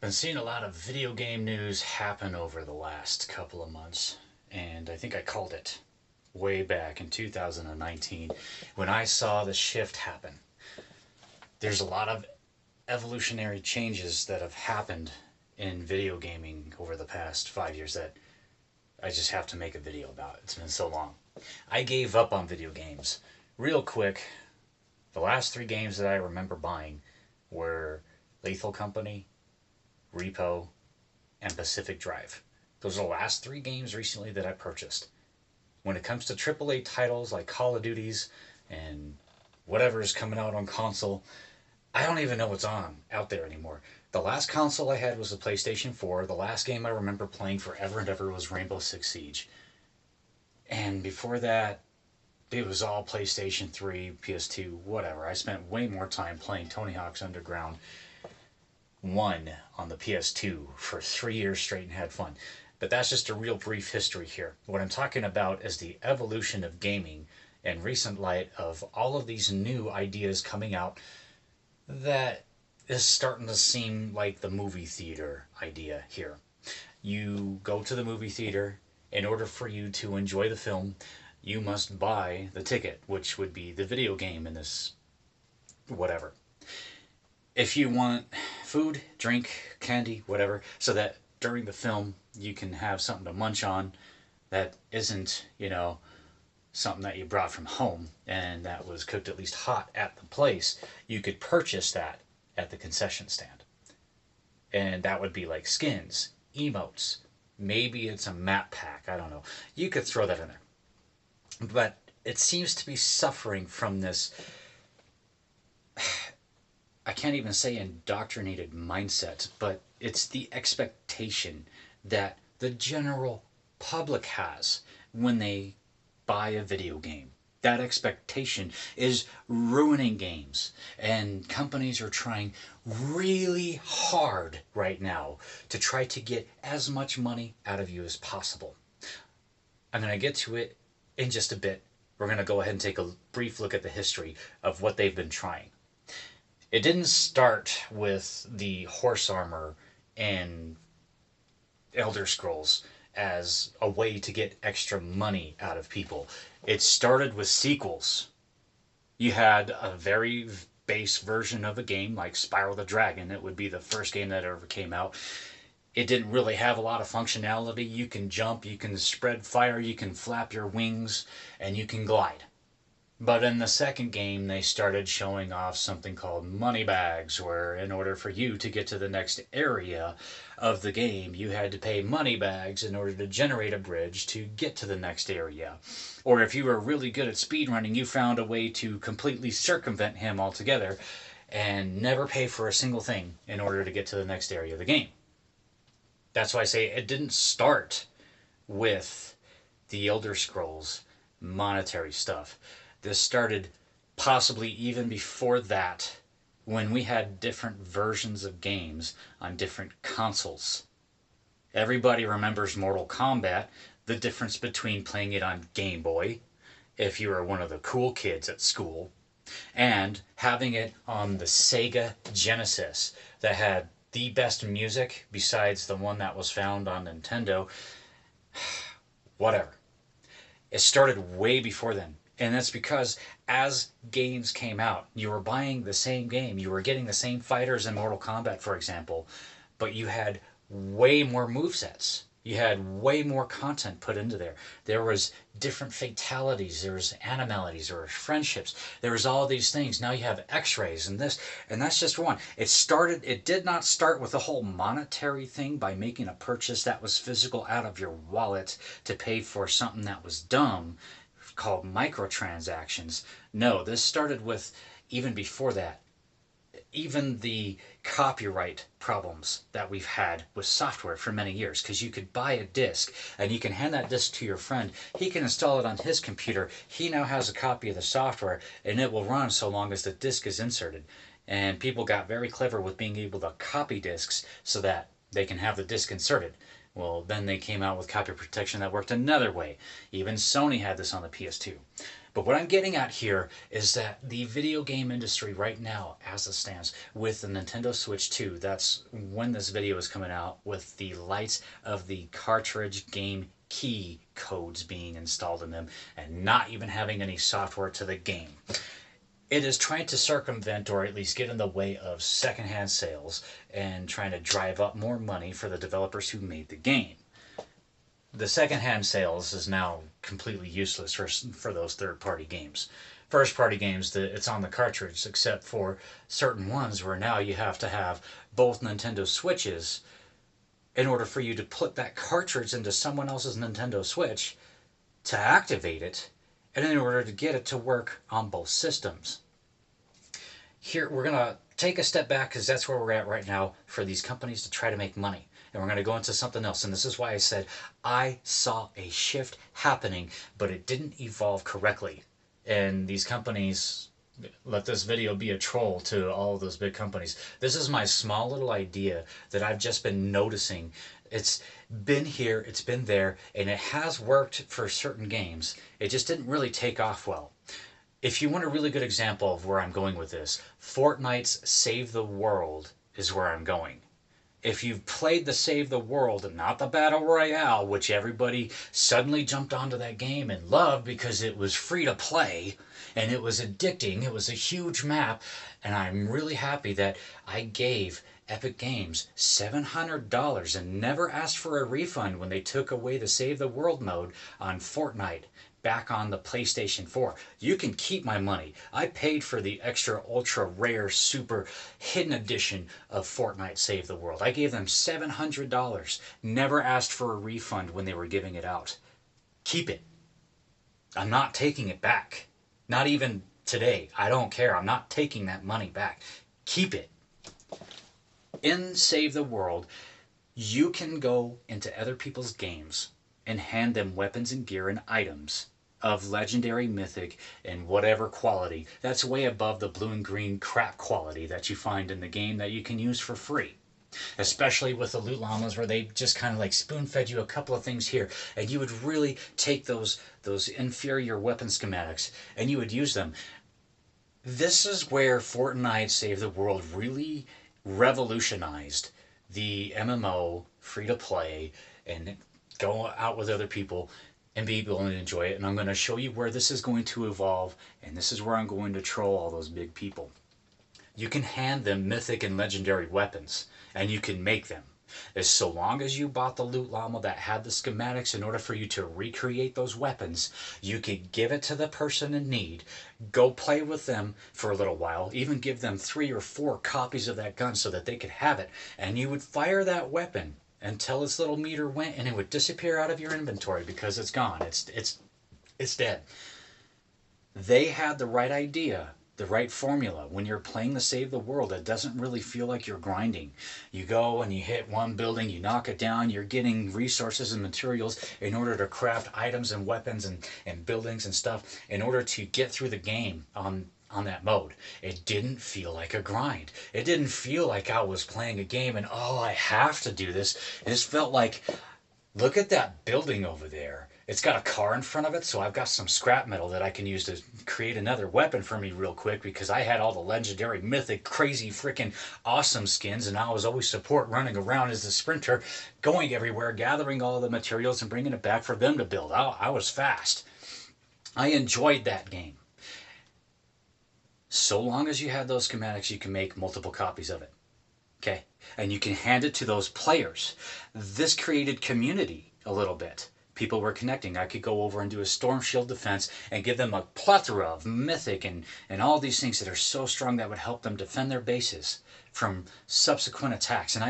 Been seeing a lot of video game news happen over the last couple of months, and I think I called it way back in 2019 when I saw the shift happen. There's a lot of evolutionary changes that have happened in video gaming over the past 5 years that I just have to make a video about. It's been so long. I gave up on video games real quick. The last three games that I remember buying were Lethal Company, Repo, and Pacific Drive. Those are the last three games recently that I purchased. When it comes to AAA titles like Call of Duties and whatever is coming out on console, I don't even know what's on out there anymore. The last console I had was the PlayStation 4. The last game I remember playing forever and ever was Rainbow Six Siege. And before that, it was all PlayStation 3, PS2, whatever. I spent way more time playing Tony Hawk's Underground 1 on the PS2 for 3 years straight and had fun. But that's just a real brief history here. What I'm talking about is the evolution of gaming in recent light of all of these new ideas coming out that is starting to seem like the movie theater idea here. You go to the movie theater, in order for you to enjoy the film, you must buy the ticket, which would be the video game in this whatever. If you want food, drink, candy, whatever, so that during the film you can have something to munch on that isn't, something that you brought from home and that was cooked at least hot at the place, you could purchase that at the concession stand. And that would be like skins, emotes, maybe it's a map pack, I don't know. You could throw that in there. But it seems to be suffering from this, I can't even say indoctrinated mindset, but it's the expectation that the general public has when they buy a video game. That expectation is ruining games, and companies are trying really hard right now to try to get as much money out of you as possible. I'm going to get to it in just a bit. We're going to go ahead and take a brief look at the history of what they've been trying. It didn't start with the horse armor and Elder Scrolls as a way to get extra money out of people. It started with sequels. You had a very base version of a game like Spyro the Dragon. It would be the first game that ever came out. It didn't really have a lot of functionality. You can jump, you can spread fire, you can flap your wings, and you can glide. But in the second game, they started showing off something called money bags, where in order for you to get to the next area of the game, you had to pay money bags in order to generate a bridge to get to the next area. Or if you were really good at speedrunning, you found a way to completely circumvent him altogether and never pay for a single thing in order to get to the next area of the game. That's why I say it didn't start with the Elder Scrolls monetary stuff. This started possibly even before that, when we had different versions of games on different consoles. Everybody remembers Mortal Kombat, the difference between playing it on Game Boy, if you were one of the cool kids at school, and having it on the Sega Genesis that had the best music besides the one that was found on Nintendo. Whatever. It started way before then. And that's because as games came out, you were buying the same game. You were getting the same fighters in Mortal Kombat, for example, but you had way more movesets. You had way more content put into there. There was different fatalities. There was animalities. There were friendships. There was all these things. Now you have X-rays and this, and that's just one. It did not start with the whole monetary thing by making a purchase that was physical out of your wallet to pay for something that was dumb, called microtransactions. No, this started with, even before that, even the copyright problems that we've had with software for many years, because you could buy a disc and you can hand that disc to your friend. He can install it on his computer. He now has a copy of the software and it will run so long as the disc is inserted. And people got very clever with being able to copy discs so that they can have the disc inserted. Well, then they came out with copy protection that worked another way. Even Sony had this on the PS2. But what I'm getting at here is that the video game industry right now, as it stands, with the Nintendo Switch 2, that's when this video is coming out, with the lights of the cartridge game key codes being installed in them and not even having any software to the game. It is trying to circumvent or at least get in the way of secondhand sales and trying to drive up more money for the developers who made the game. The secondhand sales is now completely useless for those third-party games. First-party games, it's on the cartridge, except for certain ones where now you have to have both Nintendo Switches in order for you to put that cartridge into someone else's Nintendo Switch to activate it, and in order to get it to work on both systems. Here, we're going to take a step back because that's where we're at right now for these companies to try to make money. And we're going to go into something else. And this is why I said I saw a shift happening, but it didn't evolve correctly. And these companies, let this video be a troll to all of those big companies. This is my small little idea that I've just been noticing. It's been here, it's been there, and it has worked for certain games. It just didn't really take off well. If you want a really good example of where I'm going with this, Fortnite's Save the World is where I'm going. If you've played the Save the World and not the Battle Royale, which everybody suddenly jumped onto that game and loved because it was free to play and it was addicting, it was a huge map, and I'm really happy that I gave Epic Games $700 and never asked for a refund when they took away the Save the World mode on Fortnite back on the PlayStation 4. You can keep my money. I paid for the extra ultra rare super hidden edition of Fortnite Save the World. I gave them $700. Never asked for a refund when they were giving it out. Keep it. I'm not taking it back. Not even today. I don't care. I'm not taking that money back. Keep it. In Save the World, you can go into other people's games and hand them weapons and gear and items of legendary, mythic, and whatever quality. That's way above the blue and green crap quality that you find in the game that you can use for free. Especially with the loot llamas where they just kind of like spoon-fed you a couple of things here, and you would really take those inferior weapon schematics and you would use them. This is where Fortnite Save the World really revolutionized the MMO free-to-play and go out with other people and be able to enjoy it. And I'm going to show you where this is going to evolve, and this is where I'm going to troll all those big people. You can hand them mythic and legendary weapons, and you can make them. As so long as you bought the loot llama that had the schematics in order for you to recreate those weapons, you could give it to the person in need, go play with them for a little while, even give them 3 or 4 copies of that gun so that they could have it, and you would fire that weapon until its little meter went and it would disappear out of your inventory because it's gone. It's dead. They had the right idea, the right formula. When you're playing the Save the World, it doesn't really feel like you're grinding. You go and you hit one building, you knock it down, you're getting resources and materials in order to craft items and weapons and buildings and stuff in order to get through the game on that mode. It didn't feel like a grind. It didn't feel like I was playing a game and, oh, I have to do this. It just felt like, look at that building over there. It's got a car in front of it, so I've got some scrap metal that I can use to create another weapon for me real quick because I had all the legendary, mythic, crazy, freaking awesome skins, and I was always support running around as a sprinter, going everywhere, gathering all the materials and bringing it back for them to build. I was fast. I enjoyed that game. So long as you had those schematics, you can make multiple copies of it. Okay? And you can hand it to those players. This created community a little bit. People were connecting. I could go over and do a Storm Shield defense and give them a plethora of mythic and all these things that are so strong that would help them defend their bases from subsequent attacks. And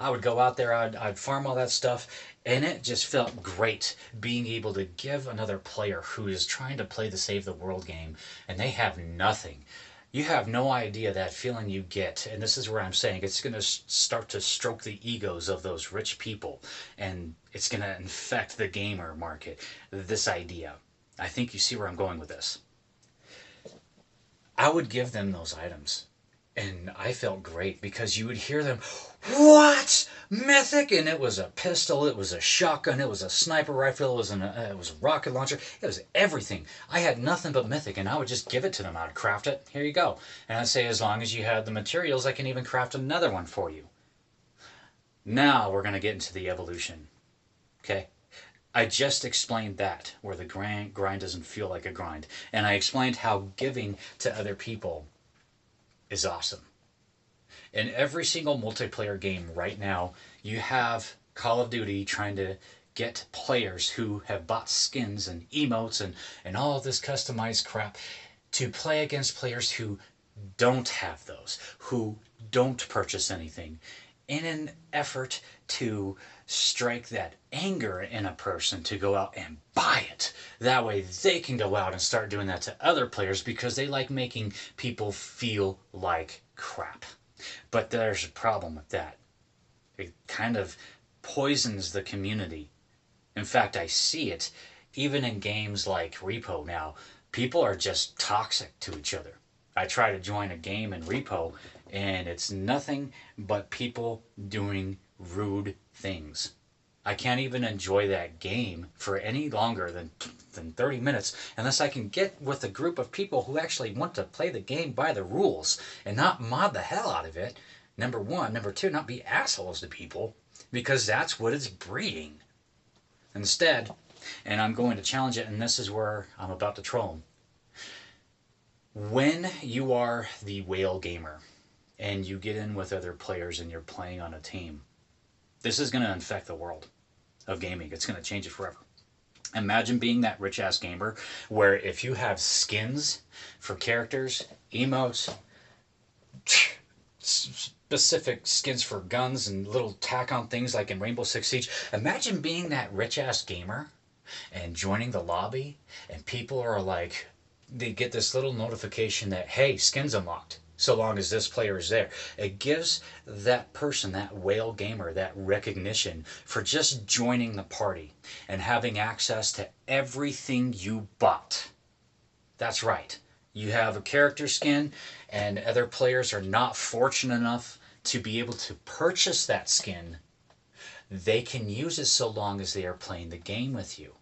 I would go out there, I'd farm all that stuff, and it just felt great being able to give another player who is trying to play the Save the World game and they have nothing. You have no idea that feeling you get, and this is where I'm saying it's going to start to stroke the egos of those rich people, and it's going to infect the gamer market, this idea. I think you see where I'm going with this. I would give them those items, And I felt great because you would hear them, what? Mythic? And it was a pistol, it was a shotgun, it was a sniper rifle, it was a rocket launcher, it was everything. I had nothing but Mythic, and I would just give it to them. I would craft it, here you go. And I'd say, as long as you had the materials, I can even craft another one for you. Now we're going to get into the evolution. Okay? I just explained that, where the grind doesn't feel like a grind. And I explained how giving to other people is awesome. In every single multiplayer game right now, you have Call of Duty trying to get players who have bought skins and emotes and all of this customized crap to play against players who don't have those, who don't purchase anything, in an effort to strike that anger in a person to go out and buy it. That way they can go out and start doing that to other players because they like making people feel like crap. But there's a problem with that. It kind of poisons the community. In fact, I see it even in games like Repo now. People are just toxic to each other. I try to join a game in Repo, and it's nothing but people doing rude things. I can't even enjoy that game for any longer than 30 minutes unless I can get with a group of people who actually want to play the game by the rules and not mod the hell out of it. Number one. Number two, not be assholes to people, because that's what it's breeding. Instead, and I'm going to challenge it, and this is where I'm about to troll them. When you are the whale gamer and you get in with other players and you're playing on a team, this is going to infect the world of gaming. It's going to change it forever. Imagine being that rich-ass gamer where if you have skins for characters, emotes, specific skins for guns and little tack-on things like in Rainbow Six Siege, imagine being that rich-ass gamer and joining the lobby and people are like, they get this little notification that, hey, skin's unlocked, so long as this player is there. It gives that person, that whale gamer, that recognition for just joining the party and having access to everything you bought. That's right. You have a character skin and other players are not fortunate enough to be able to purchase that skin. They can use it so long as they are playing the game with you.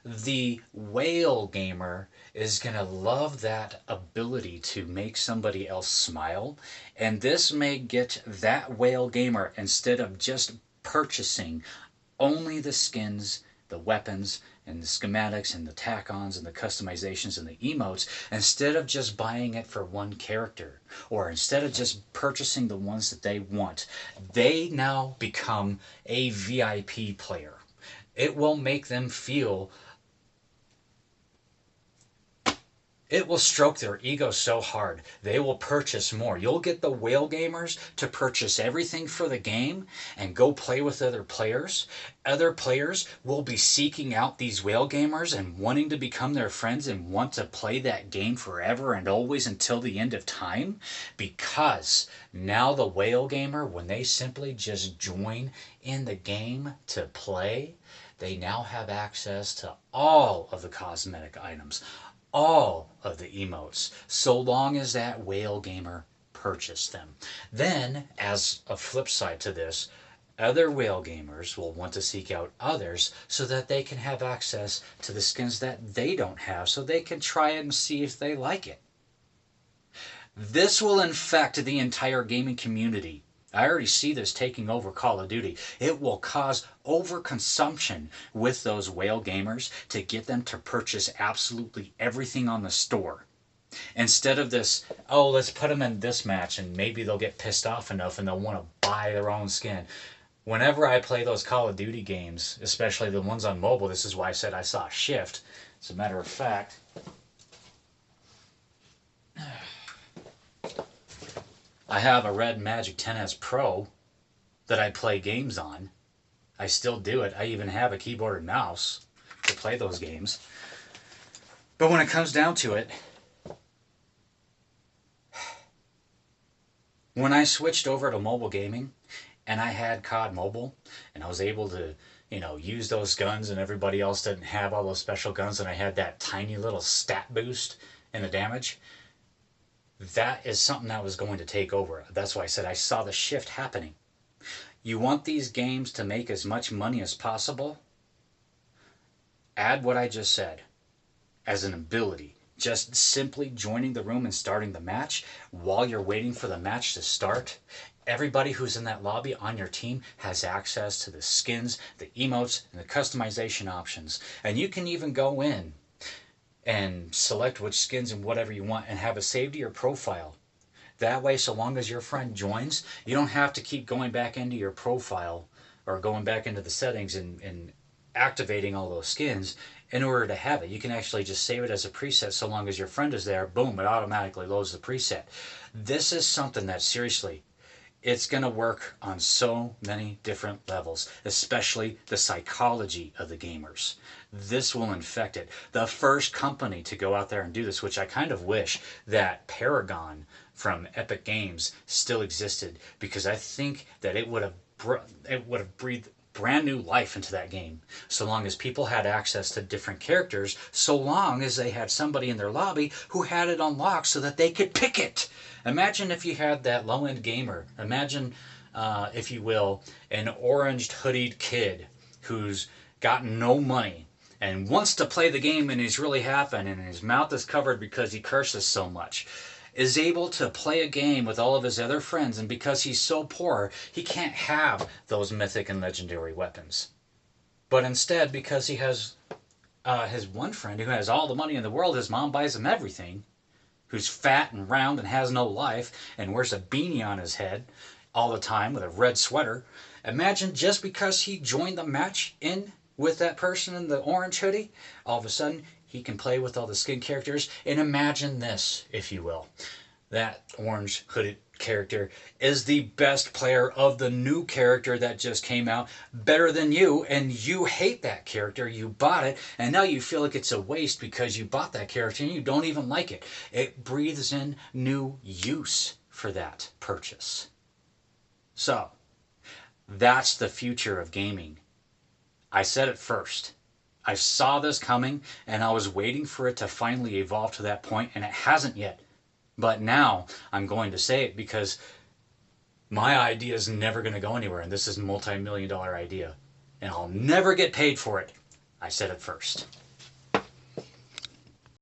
The whale gamer is going to love that ability to make somebody else smile, and this may get that whale gamer, instead of just purchasing only the skins, the weapons, and the schematics, and the tack-ons, and the customizations, and the emotes, instead of just buying it for one character, or instead of just purchasing the ones that they want, they now become a VIP player. It will make them feel, it will stroke their ego so hard, they will purchase more. You'll get the whale gamers to purchase everything for the game and go play with other players. Other players will be seeking out these whale gamers and wanting to become their friends and want to play that game forever and always until the end of time. Because now the whale gamer, when they simply just join in the game to play, they now have access to all of the cosmetic items, all of the emotes, so long as that whale gamer purchased them. Then, as a flip side to this, other whale gamers will want to seek out others so that they can have access to the skins that they don't have, so they can try it and see if they like it. This will infect the entire gaming community. I already see this taking over Call of Duty. It will cause overconsumption with those whale gamers to get them to purchase absolutely everything on the store. Instead of this, oh, let's put them in this match and maybe they'll get pissed off enough and they'll want to buy their own skin. Whenever I play those Call of Duty games, especially the ones on mobile, this is why I said I saw a shift. As a matter of fact, I have a Red Magic 10S Pro that I play games on. I still do it. I even have a keyboard and mouse to play those games. But when it comes down to it, when I switched over to mobile gaming and I had COD Mobile and I was able to, use those guns and everybody else didn't have all those special guns and I had that tiny little stat boost in the damage, that is something that was going to take over. That's why I said I saw the shift happening. You want these games to make as much money as possible? Add what I just said as an ability. Just simply joining the room and starting the match while you're waiting for the match to start. Everybody who's in that lobby on your team has access to the skins, the emotes, and the customization options. And you can even go in and select which skins and whatever you want and have it saved to your profile. That way, so long as your friend joins, you don't have to keep going back into your profile or going back into the settings and activating all those skins in order to have it. You can actually just save it as a preset. So long as your friend is there, boom, it automatically loads the preset. This is something that, seriously, it's going to work on so many different levels, especially the psychology of the gamers. This will infect it. The first company to go out there and do this, which I kind of wish that Paragon from Epic Games still existed, because I think that it would have breathed brand new life into that game, so long as people had access to different characters, so long as they had somebody in their lobby who had it unlocked so that they could pick it. Imagine if you had that low-end gamer. Imagine, if you will, an orange hoodied kid who's got no money and wants to play the game and he's really having, and his mouth is covered because he curses so much, is able to play a game with all of his other friends, and because he's so poor, he can't have those mythic and legendary weapons. But instead, because he has his one friend who has all the money in the world, his mom buys him everything, who's fat and round and has no life and wears a beanie on his head all the time with a red sweater. Imagine, just because he joined the match in with that person in the orange hoodie, all of a sudden he can play with all the skin characters. And imagine this, if you will. That orange hooded character is the best player of the new character that just came out, better than you, and you hate that character. You bought it, and now you feel like it's a waste because you bought that character and you don't even like it. It breathes in new use for that purchase. So, that's the future of gaming. I said it first. I saw this coming, and I was waiting for it to finally evolve to that point, and it hasn't yet. But now I'm going to say it, because my idea is never going to go anywhere, and this is a multi-million-dollar idea, and I'll never get paid for it. I said it first.